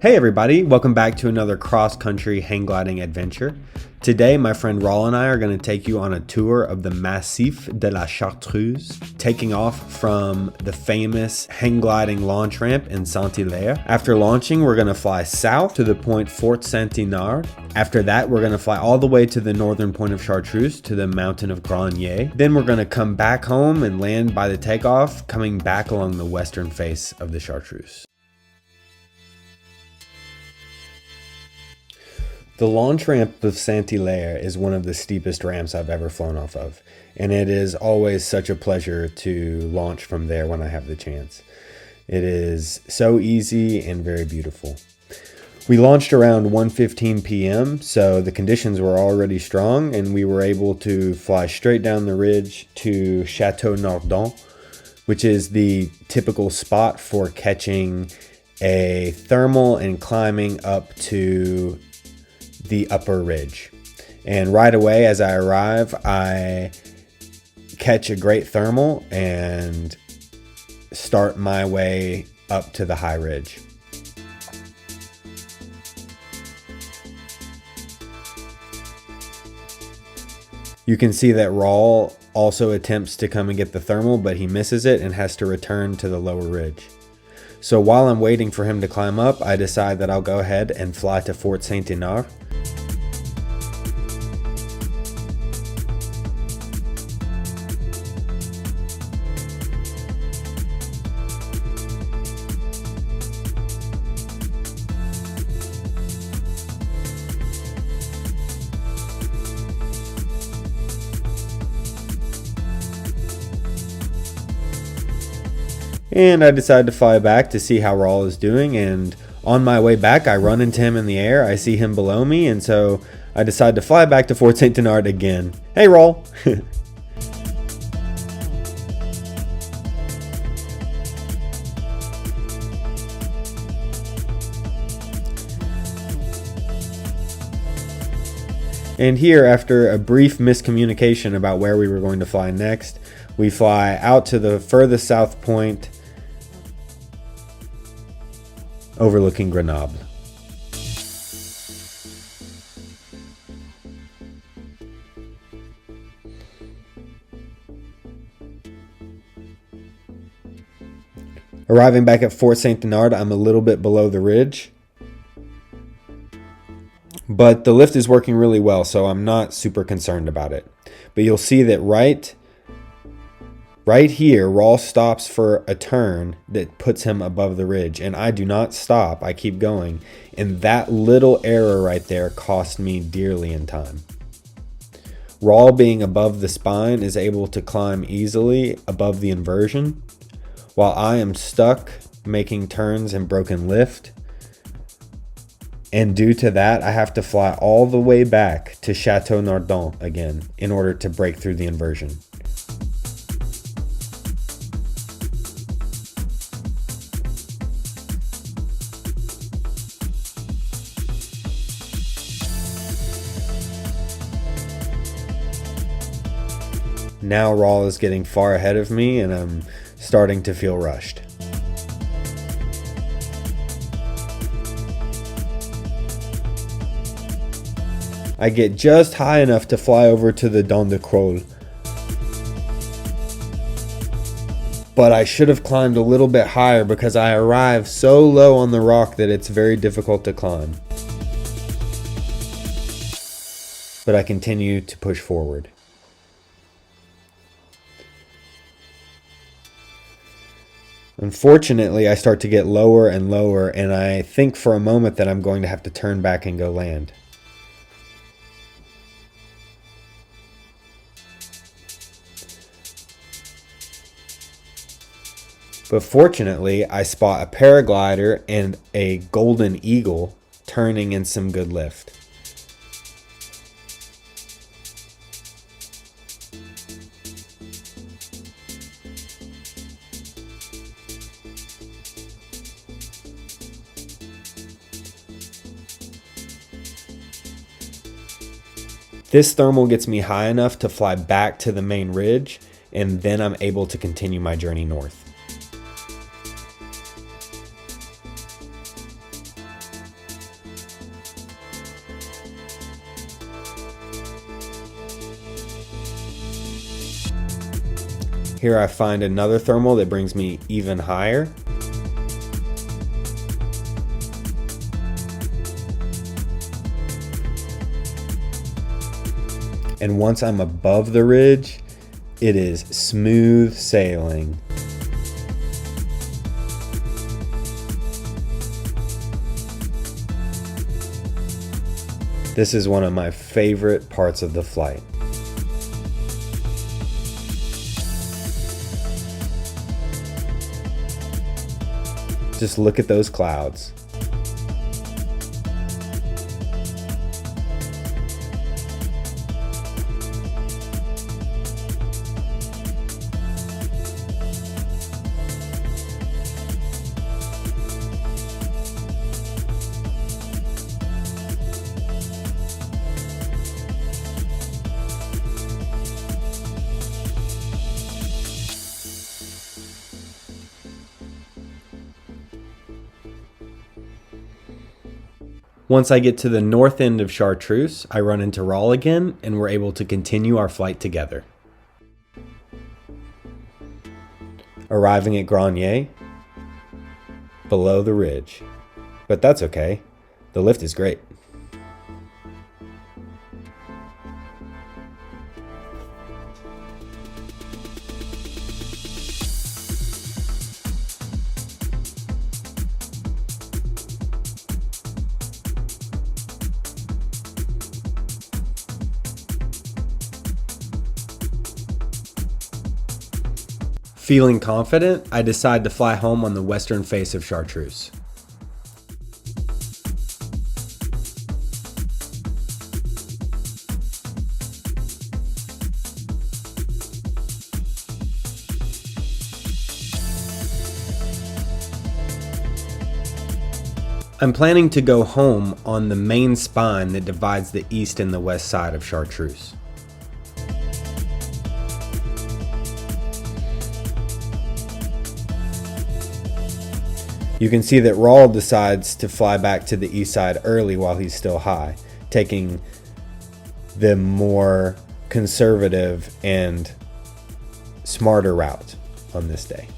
Hey everybody, welcome back to another cross-country hang gliding adventure. Today my friend Rhal and I are going to take you on a tour of the Massif de la Chartreuse, taking off from the famous hang gliding launch ramp in Saint-Hilaire. After launching, we're going to fly south to the point Fort Saint-Inard. After that, we're going to fly all the way to the northern point of Chartreuse to the mountain of Granier. Then we're going to come back home and land by the takeoff, coming back along the western face of the Chartreuse. The launch ramp of Saint-Hilaire is one of the steepest ramps I've ever flown off of, and it is always such a pleasure to launch from there when I have the chance. It is so easy and very beautiful. We launched around 1:15 p.m., so the conditions were already strong, and we were able to fly straight down the ridge to Chateau Nordon, which is the typical spot for catching a thermal and climbing up to the upper ridge. And right away as I arrive, I catch a great thermal and start my way up to the high ridge. You can see that Rhal also attempts to come and get the thermal, but he misses it and has to return to the lower ridge. So while I'm waiting for him to climb up, I decide that I'll go ahead and fly to Fort Saint-Inard. And I decided to fly back to see how Rhal is doing, and on my way back I run into him in the air. I see him below me, and so I decide to fly back to Fort Saint-Inard again. Hey Rhal! And here, after a brief miscommunication about where we were going to fly next, we fly out to the furthest south point overlooking Grenoble. Arriving back at Fort Saint-Inard, I'm a little bit below the ridge, but the lift is working really well, so I'm not super concerned about it. But you'll see that right here, Rhal stops for a turn that puts him above the ridge, and I do not stop. I keep going, and that little error right there cost me dearly in time. Rhal, being above the spine, is able to climb easily above the inversion, while I am stuck making turns and broken lift. And due to that, I have to fly all the way back to Chateau Nordon again in order to break through the inversion. Now Rhal is getting far ahead of me, and I'm starting to feel rushed. I get just high enough to fly over to the Dent de Crolles, but I should have climbed a little bit higher because I arrive so low on the rock that it's very difficult to climb. But I continue to push forward. Unfortunately, I start to get lower and lower, and I think for a moment that I'm going to have to turn back and go land. But fortunately, I spot a paraglider and a golden eagle turning in some good lift. This thermal gets me high enough to fly back to the main ridge, and then I'm able to continue my journey north. Here I find another thermal that brings me even higher. And once I'm above the ridge, it is smooth sailing. This is one of my favorite parts of the flight. Just look at those clouds. Once I get to the north end of Chartreuse, I run into Rhal again, and we're able to continue our flight together. Arriving at Grenier, below the ridge. But that's okay, the lift is great. Feeling confident, I decide to fly home on the western face of Chartreuse. I'm planning to go home on the main spine that divides the east and the west side of Chartreuse. You can see that Rhal decides to fly back to the east side early while he's still high, taking the more conservative and smarter route on this day.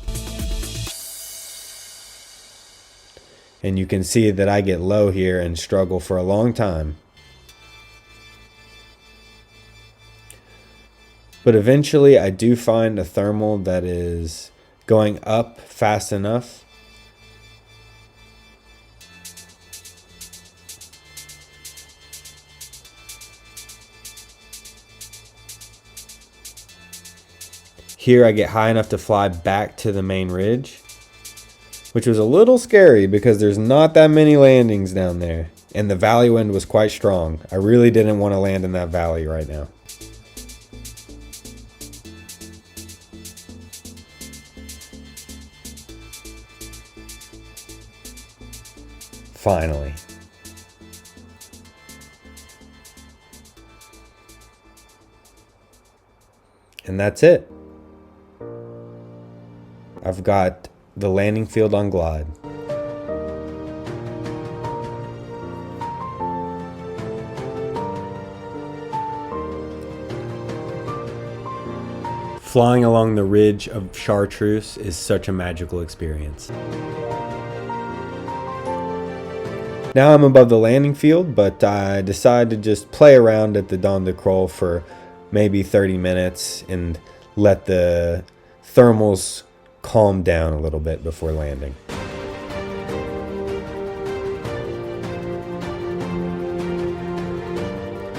And you can see that I get low here and struggle for a long time. But eventually I do find a thermal that is going up fast enough. Here I get high enough to fly back to the main ridge, which was a little scary because there's not that many landings down there, and the valley wind was quite strong. I really didn't want to land in that valley right now. Finally. And that's it. I've got the landing field on glide. Flying along the ridge of Chartreuse is such a magical experience. Now I'm above the landing field, but I decide to just play around at the Dent de Creux for maybe 30 minutes and let the thermals calm down a little bit before landing.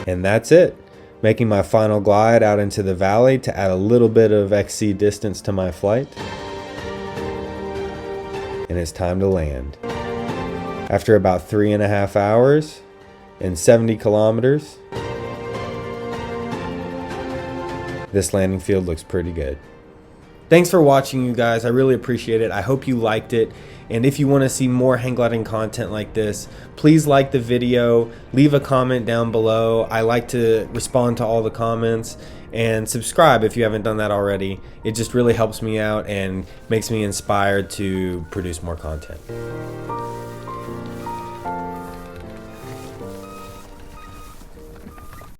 And that's it. Making my final glide out into the valley to add a little bit of XC distance to my flight. And it's time to land. After about 3.5 hours and 70 kilometers, this landing field looks pretty good. Thanks for watching, you guys. I really appreciate it. I hope you liked it. And if you want to see more hang gliding content like this, please like the video, leave a comment down below. I like to respond to all the comments, and subscribe if you haven't done that already. It just really helps me out and makes me inspired to produce more content.